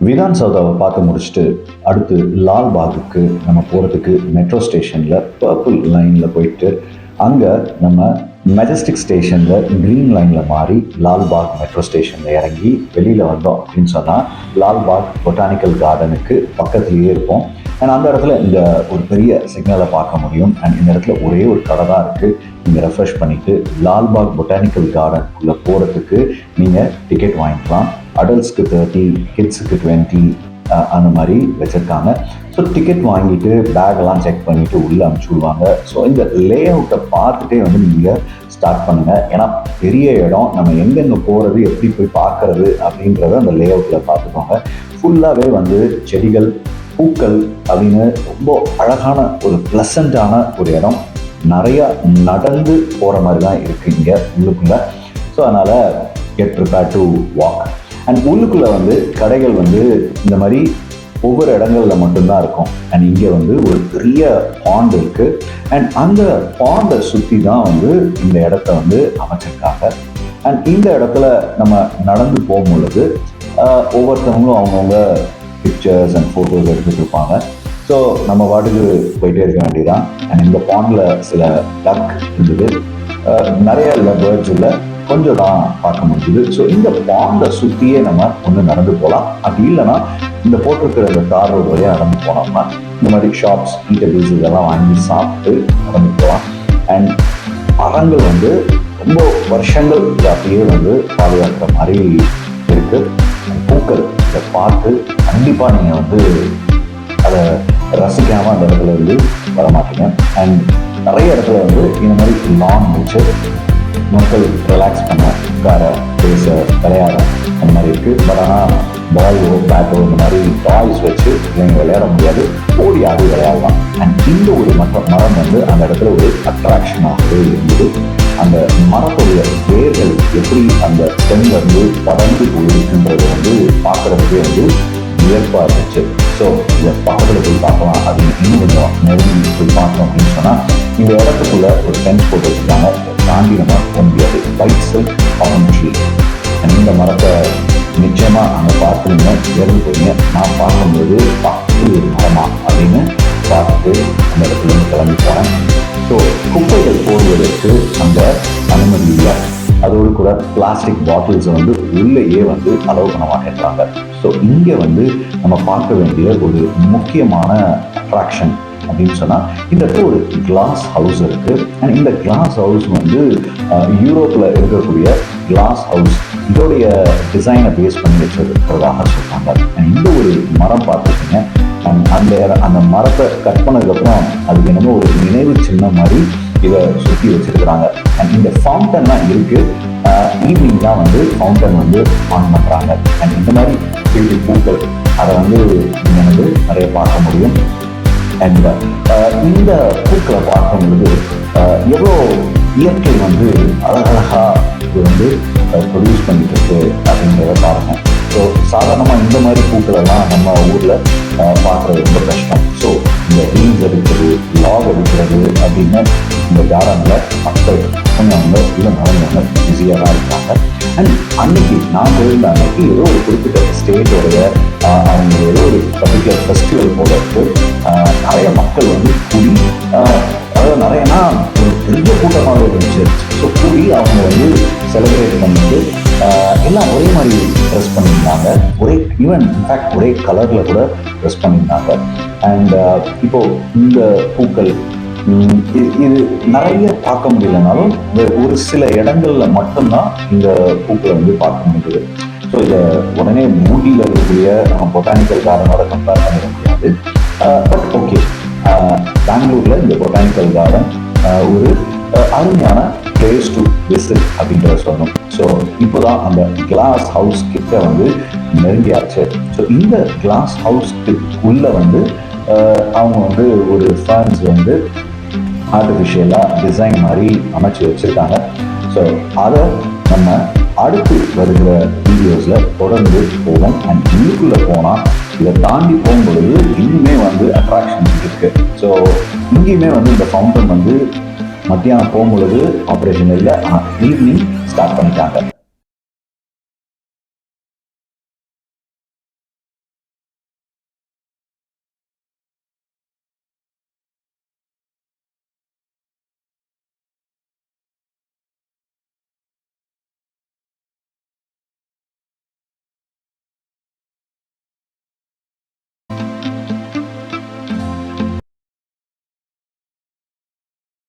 விதான் சௌதாவை பார்த்து முடிச்சுட்டு அடுத்து லால்பாகுக்கு நம்ம போகிறதுக்கு மெட்ரோ ஸ்டேஷனில் பர்பிள் லைனில் போயிட்டு அங்கே நம்ம மெஜஸ்டிக் ஸ்டேஷனில் க்ரீன் லைனில் மாறி லால்பாக் மெட்ரோ ஸ்டேஷனில் இறங்கி வெளியில் வந்தோம் அப்படின்னு சொன்னால் லால்பாக் பொட்டானிக்கல் கார்டனுக்கு பக்கத்துலேயே இருப்போம். அண்ட் அந்த இடத்துல இந்த ஒரு பெரிய சிக்னலை பார்க்க முடியும். அண்ட் இந்த இடத்துல ஒரே ஒரு கடை தான் இருக்குது. நீங்கள் ரெஃப்ரெஷ் பண்ணிவிட்டு லால்பாக் பொட்டானிக்கல் கார்டனுக்குள்ளே போகிறதுக்கு நீங்கள் டிக்கெட் வாங்கிக்கலாம். அடல்ட்ஸ்க்கு 30, கிட்ஸுக்கு 20 அந்த மாதிரி வச்சுருக்காங்க. ஸோ டிக்கெட் வாங்கிட்டு பேக்கெல்லாம் செக் பண்ணிவிட்டு உள்ளே அனுப்பிச்சி விடுவாங்க. ஸோ இந்த லே அவுட்டை பார்த்துட்டே வந்து நீங்கள் ஸ்டார்ட் பண்ணுங்கள். ஏன்னா பெரிய இடம், நம்ம எங்கெங்கே போகிறது, எப்படி போய் பார்க்குறது அப்படின்றத அந்த லே அவுட்டில் பார்த்துக்கோங்க. ஃபுல்லாகவே வந்து செடிகள், பூக்கள் அப்படின்னு ரொம்ப அழகான ஒரு ப்ளசண்ட்டான ஒரு இடம். நிறையா நடந்து போகிற மாதிரி தான் இருக்குது இங்கே உள்ளுக்குள்ளே. ஸோ அதனால் get prepare to walk. And உள்ளுக்குள்ளே வந்து கடைகள் வந்து இந்த மாதிரி ஒவ்வொரு இடங்களில் மட்டும்தான் இருக்கும். அண்ட் இங்கே வந்து ஒரு பெரிய பாண்ட் இருக்குது. அண்ட் அந்த பாண்டை சுற்றி தான் வந்து இந்த இடத்த வந்து அமைச்சிருக்காங்க. அண்ட் இந்த இடத்துல நம்ம நடந்து போகும்பொழுது ஒவ்வொருத்தவங்களும் அவங்கவுங்க பிக்சர்ஸ் அண்ட் ஃபோட்டோஸ் எடுத்துகிட்டு இருப்பாங்க. ஸோ நம்ம பாட்டுக்கு போயிட்டே இருக்க வேண்டியதான். அண்ட் இந்த பாண்டில் சில டக் இருந்தது, நிறைய இல்லை பேர்ட்ஸ் இல்லை, கொஞ்சம் தான் பார்க்க முடியுது. ஸோ இந்த பாண்டை சுற்றியே நம்ம ஒன்று நடந்து போகலாம். அப்படி இல்லைன்னா இந்த போட்டிருக்கிற இந்த தார் ரோடு வழியாக நடந்து போனோம்னா இந்த மாதிரி ஷாப்ஸ், ஈட்டபிள்ஸ் இதெல்லாம் வாங்கி சாப்பிட்டு நடந்து போகலாம். அண்ட் மரங்கள் வந்து ரொம்ப வருஷங்கள் அப்படியே வந்து பாதுகாக்கிற மாதிரி இருக்குது. பூக்கள் இதை பார்த்து கண்டிப்பாக நீங்கள் வந்து அதை ரசிக்காமல் அந்த இடத்துல இருந்து வரமாட்டீங்க. அண்ட் நிறைய இடத்துல வந்து இந்த மாதிரி லான் வச்சு மக்கள் ரிலாக்ஸ் பண்ண, உட்கார, பேச, விளையாட அந்த மாதிரி இருக்குது. பட் ஆனால் பாலோ பேட்டோ இந்த மாதிரி டாய்ஸ் வச்சு பிள்ளைங்க விளையாட முடியாது, ஓடி ஆடி விளையாடலாம். அண்ட் இந்த ஒரு மரம் வந்து அந்த இடத்துல ஒரு அட்ராக்ஷனாகவே இருந்தது. அந்த மரத்துடைய வேர்கள் எப்படி அந்த ஸ்டெம் வந்து பறந்து போயிருக்குன்றது வந்து பார்க்குறதுக்கே வந்து வியப்பாக இருந்துச்சு. ஸோ இந்த பக்கத்தில் போய் பார்க்கலாம். அது இன்னும் கொஞ்சம் நெருங்கி போய் பார்த்தோம் அப்படின்னு சொன்னால் இந்த இடத்துக்குள்ள ஒரு ஃபென்ஸ் போட்டு வச்சுருக்காங்க. தாண்டி நம்ம போக முடியாது. ஒயிட் சில்க் பவுன் ட்ரீ. இந்த மரத்தை நிச்சயமாக அங்கே பார்த்துருங்க, இறந்து போயிங்க. நான் பார்க்கும்போது பார்த்து மரமா அப்படின்னு பார்த்துட்டு அந்த இடத்துல இருந்து கிளம்பி போகிறேன். ஸோ குப்பைகள் போடுவதற்கு அந்த அனுமதி இல்லை. அதோடு கூட பிளாஸ்டிக் பாட்டில்ஸை வந்து உள்ளேயே வந்து அலோவ் பண்ண மாட்டேன்றாங்க. ஸோ இங்கே வந்து நம்ம பார்க்க வேண்டிய ஒரு முக்கியமான அட்ராக்ஷன் அப்படின்னு சொன்னால் இந்த இடத்துல ஒரு கிளாஸ் ஹவுஸ் இருக்குது. அண்ட் இந்த கிளாஸ் ஹவுஸ் வந்து யூரோப்பில் இருக்கக்கூடிய கிளாஸ் ஹவுஸ் இதோடைய டிசைனை பேஸ் பண்ணி வச்சிருக்கிறதாக சொல்கிறாங்க. அண்ட் இந்த ஒரு மரம் பார்த்துருக்கீங்க. அந்த மரத்தை கட் பண்ணதுக்கப்புறம் அதுக்கு என்னமோ ஒரு நினைவு சின்னம் மாதிரி இதை சுற்றி வச்சிருக்கிறாங்க. அண்ட் இந்த ஃபவுண்டன்லாம் இருக்குது. ஈவினிங் தான் வந்து ஃபவுண்டன் வந்து ஆன் பண்ணுறாங்க. அண்ட் இந்த மாதிரி பெரிய பூக்கள் அதை வந்து நீங்கள் வந்து நிறைய பார்க்க முடியும். அண்ட் இந்த பூக்களை பார்க்கும்பொழுது எவ்வளோ இயற்கை வந்து அழகழகாக இது வந்து ப்ரொடியூஸ் பண்ணிட்டு இருக்கு அப்படின்றத பாருங்கள். ஸோ சாதாரணமாக இந்த மாதிரி பூக்களெல்லாம் நம்ம ஊரில் பார்க்குறது ரொம்ப கஷ்டம். ஸோ இந்த ரீல்ஸ் எடுக்கிறது, லாக் எடுக்கிறது அப்படின்னு இந்த கார்டனில் மக்கள் அவங்க இல்லை நடந்தவங்க பிஸியாக தான் இருக்காங்க. அண்ட் அன்னைக்கு நான் போயிருந்த அன்னைக்கு ஏதோ ஒரு குறிப்பிட்ட ஸ்டேட்டோடைய அவங்க ஏதோ ஒரு பர்டிகுலர் ஃபெஸ்டிவல் போல இருக்கு. நிறைய மக்கள் வந்து கூடி, அதாவது நிறையனா ஒரு பெரிய கூட்டமாக இருந்துச்சு. ஸோ கூடி அவங்க வந்து செலிப்ரேட் பண்ணிட்டு எல்லாம் ஒரே மாதிரி ட்ரெஸ் பண்ணியிருந்தாங்க. ஈவன் இன்ஃபேக்ட் ஒரே கலரில் கூட ட்ரெஸ் பண்ணியிருந்தாங்க. அண்ட் இப்போது இந்த பூக்கள் இது நிறைய பார்க்க முடியலனாலும் ஒரு சில இடங்களில் மட்டும்தான் இந்த பூக்களை வந்து பார்க்க முடியுது. ஸோ இதை உடனே மூடியில் இருக்கக்கூடிய நம்ம பொட்டானிக்கல் கார்டனோட கம்பேர் பண்ணிட முடியாது. பட் ஓகே, பெங்களூரில் இந்த பொட்டானிக்கல் கார்டன் ஒரு அருமையான பிளேஸ் டு விசிட் அப்படின்றத சொல்லணும். ஸோ இப்போதான் அந்த கிளாஸ் ஹவுஸ் கிட்ட வந்து நெருங்கியாச்சு. ஸோ இந்த கிளாஸ் ஹவுஸ்க்கு உள்ள வந்து அவங்க வந்து ஒரு ஃபேன்ஸ் வந்து ஆர்டிஃபிஷியலாக டிசைன் மாதிரி அமைச்சு வச்சுருக்காங்க. ஸோ அதை நம்ம அடுத்து வருகிற வீடியோஸில் தொடர்ந்து போவோம். அண்ட் இதுக்குள்ளே போனால் இதை தாண்டி போகும்பொழுது இன்னுமே வந்து அட்ராக்ஷன்ஸ் இருக்குது. ஸோ இங்கேயுமே வந்து இந்த ஃபவுண்டன் வந்து மத்தியானம் போகும்பொழுது ஆப்ரேஷன் இல்லை, ஆனால் ஈவினிங் ஸ்டார்ட் பண்ணிட்டாங்க.